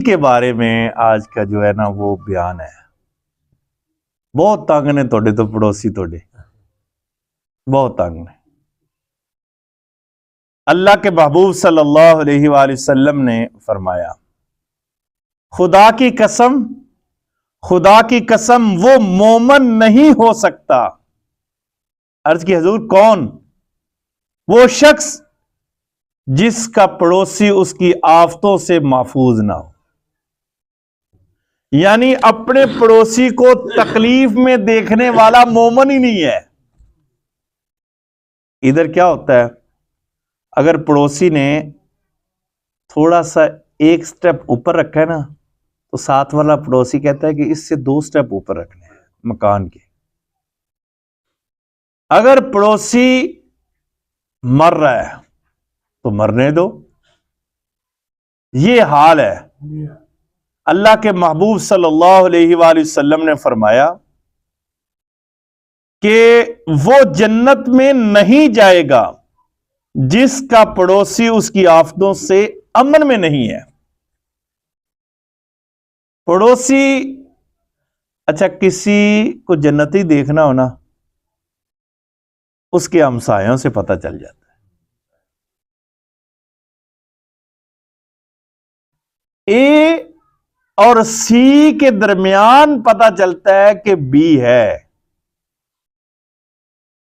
کے بارے میں آج کا جو ہے نا وہ بیان ہے. بہت تنگ نے توڑے تو پڑوسی توڑے بہت تنگ نے. اللہ کے محبوب صلی اللہ علیہ وآلہ وسلم نے فرمایا خدا کی قسم وہ مومن نہیں ہو سکتا. عرض کی حضور کون؟ وہ شخص جس کا پڑوسی اس کی آفتوں سے محفوظ نہ ہو. یعنی اپنے پڑوسی کو تکلیف میں دیکھنے والا مومن ہی نہیں ہے. ادھر کیا ہوتا ہے، اگر پڑوسی نے تھوڑا سا ایک سٹیپ اوپر رکھا ہے نا تو ساتھ والا پڑوسی کہتا ہے کہ اس سے 2 سٹیپ اوپر رکھنے ہیں مکان کے. اگر پڑوسی مر رہا ہے تو مرنے دو. یہ حال ہے. اللہ کے محبوب صلی اللہ علیہ وآلہ وسلم نے فرمایا کہ وہ جنت میں نہیں جائے گا جس کا پڑوسی اس کی آفتوں سے امن میں نہیں ہے. پڑوسی، اچھا کسی کو جنتی دیکھنا ہونا اس کے ہمسایوں سے پتہ چل جاتا ہے. اے اور سی کے درمیان پتہ چلتا ہے کہ بی ہے،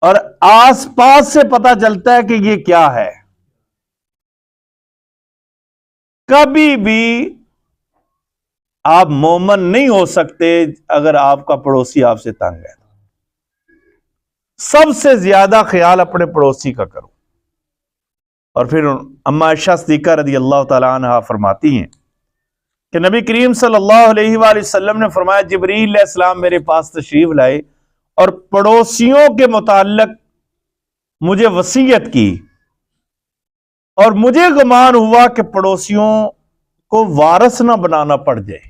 اور آس پاس سے پتہ چلتا ہے کہ یہ کیا ہے. کبھی بھی آپ مومن نہیں ہو سکتے اگر آپ کا پڑوسی آپ سے تنگ ہے. سب سے زیادہ خیال اپنے پڑوسی کا کرو. اور پھر اما عائشہ صدیقہ رضی اللہ تعالیٰ عنہا فرماتی ہیں کہ نبی کریم صلی اللہ علیہ وآلہ وسلم نے فرمایا جبریل علیہ السلام میرے پاس تشریف لائے اور پڑوسیوں کے متعلق مجھے وصیت کی، اور مجھے گمان ہوا کہ پڑوسیوں کو وارث نہ بنانا پڑ جائے.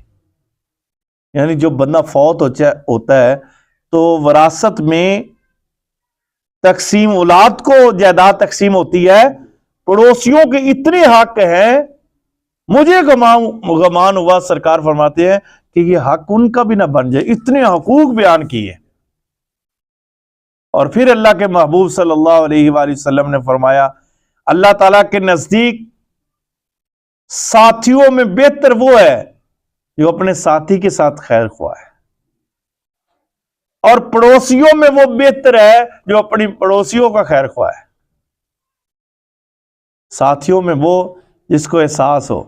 یعنی جو بندہ فوت ہوتا ہے تو وراثت میں تقسیم، اولاد کو جائیداد تقسیم ہوتی ہے، پڑوسیوں کے اتنے حق ہیں. مجھے گمان ہوا، سرکار فرماتے ہیں کہ یہ حق ان کا بھی نہ بن جائے. اتنے حقوق بیان کیے. اور پھر اللہ کے محبوب صلی اللہ علیہ وآلہ وسلم نے فرمایا اللہ تعالیٰ کے نزدیک ساتھیوں میں بہتر وہ ہے جو اپنے ساتھی کے ساتھ خیر خواہ ہے، اور پڑوسیوں میں وہ بہتر ہے جو اپنی پڑوسیوں کا خیر خواہ ہے. ساتھیوں میں وہ جس کو احساس ہو.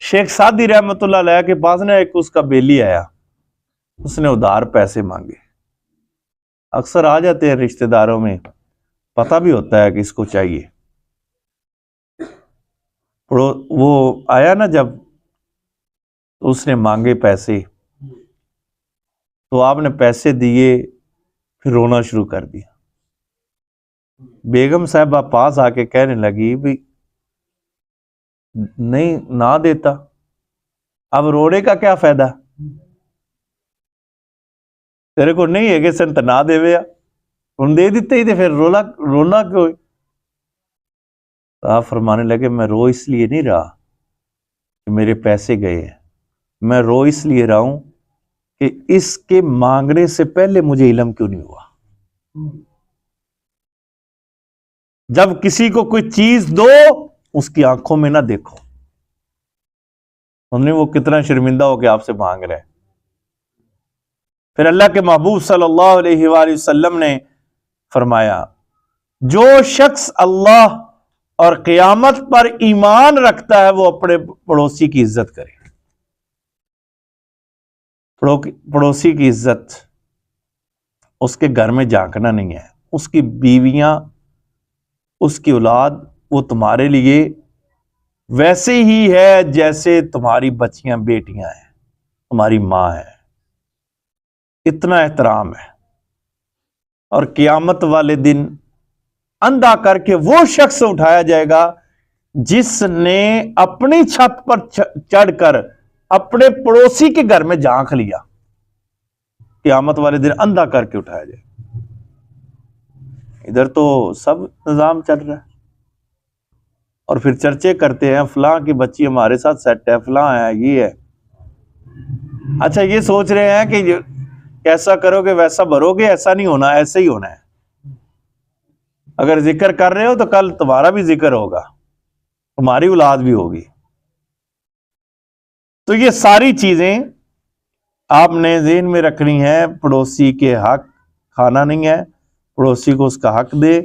شیخ سعدی رحمت اللہ علیہ کے پاس نے ایک اس کا بیلی آیا، اس نے ادھار پیسے مانگے. اکثر آ جاتے ہیں رشتہ داروں میں، پتہ بھی ہوتا ہے کہ اس کو چاہیے. وہ آیا نا جب اس نے مانگے پیسے تو آپ نے پیسے دیے، پھر رونا شروع کر دیا. بیگم صاحبہ پاس آ کے کہنے لگی بھی نہیں نہ دیتا، اب رونے کا کیا فائدہ، تیرے کو نہیں ہے کہ سن تو نہ دے ویا، ان دے دیتے ہی تھے، پھر رونا کیوں؟ آپ فرمانے لگے میں رو اس لیے نہیں رہا کہ میرے پیسے گئے ہیں، میں رو اس لیے رہا ہوں کہ اس کے مانگنے سے پہلے مجھے علم کیوں نہیں ہوا. جب کسی کو کوئی چیز دو اس کی آنکھوں میں نہ دیکھو، ہم نے وہ کتنا شرمندہ ہو کے آپ سے مانگ رہے. پھر اللہ کے محبوب صلی اللہ علیہ وآلہ وسلم نے فرمایا جو شخص اللہ اور قیامت پر ایمان رکھتا ہے وہ اپنے پڑوسی کی عزت کرے. پڑوسی کی عزت اس کے گھر میں جھانکنا نہیں ہے. اس کی بیویاں، اس کی اولاد، وہ تمہارے لیے ویسے ہی ہے جیسے تمہاری بچیاں بیٹیاں ہیں، تمہاری ماں ہے. اتنا احترام ہے. اور قیامت والے دن اندھا کر کے وہ شخص اٹھایا جائے گا جس نے اپنی چھت پر چڑھ کر اپنے پڑوسی کے گھر میں جھانک لیا. قیامت والے دن اندھا کر کے اٹھایا جائے. ادھر تو سب نظام چل رہا ہے. اور پھر چرچے کرتے ہیں فلاں کی بچی ہمارے ساتھ سیٹ ہے، فلاں ہے، یہ ہے. اچھا یہ سوچ رہے ہیں کہ کیسا کرو گے ویسا بھرو گے، ایسا نہیں ہونا، ایسے ہی ہونا ہے. اگر ذکر کر رہے ہو تو کل تمہارا بھی ذکر ہوگا، تمہاری اولاد بھی ہوگی. تو یہ ساری چیزیں آپ نے ذہن میں رکھنی ہے. پڑوسی کے حق کھانا نہیں ہے، پڑوسی کو اس کا حق دے.